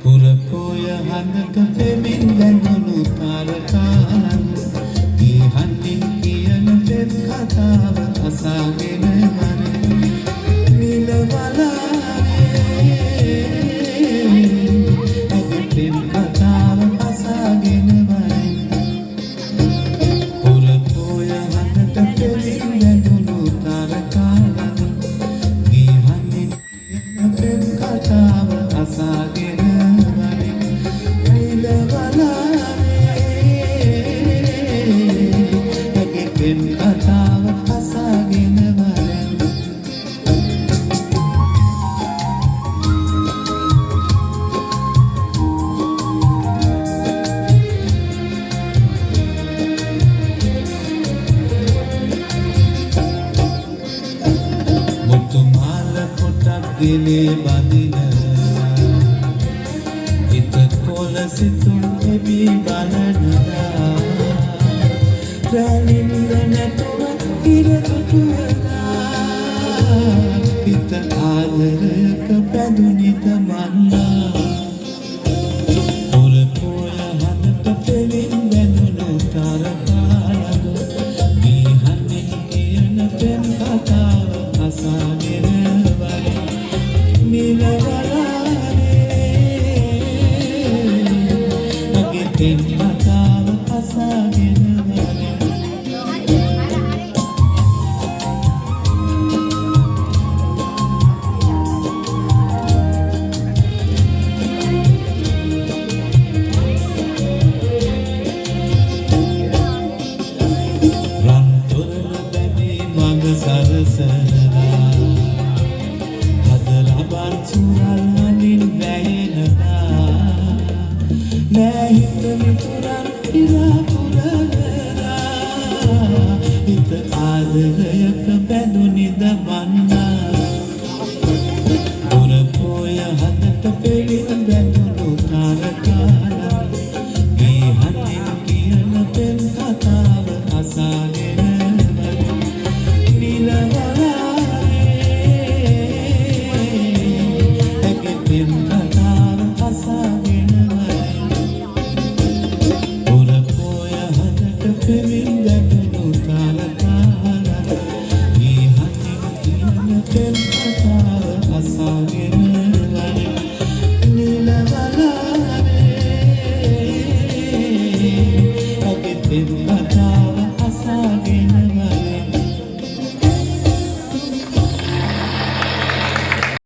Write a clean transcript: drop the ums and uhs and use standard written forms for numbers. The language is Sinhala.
පුරපොය හඳට පෙමින් දැනුණු තාරකාන් ගිහනින් කියන පෙම් කතාව අසාගෙන මරේ නිලවලාවේ ඔබ පෙම් කතාව අසාගෙන මරේ පුරපොය හඳට පෙමින් දැනුණු තාරකාන් ගිහනින් කියන පෙම් කතාව අසාගෙන ගෙලේ බඳින හිත කොල සිතුම් එබී බලනදා රැලින්ද නැතුව ඉරතුටුවලා හිත ආදරයක බැඳුනිද මන්නා පුරපොය හදට පෙවින් බැඳුණු තරකාලද ගිහනින් කියන පෙම් කතාව අසාගෙන පෙම් කතාව අසාගෙන රන්තොල බැඳී මඟ සරසනලා හදලබන් සුරල් හනින් වැහෙනදා නෑ හිත මිතුරන් ඉලා පුරනලා හිත ආදරයක බැඳුනිද මන්නා පුරපොය හදට පෙවින් බැඳුණු තාරකාලා ගිහනින් කියන පෙම් කතාව අසාගෙන නිලවලාවේ පෙම් කතාව අසාගෙන පුරපොය හදට පෙවින් බැඳුණු තාරකාලා ගිහනින් කියන පෙම් කතාව අසාගෙන නිලවලාවේ පෙම් කතාව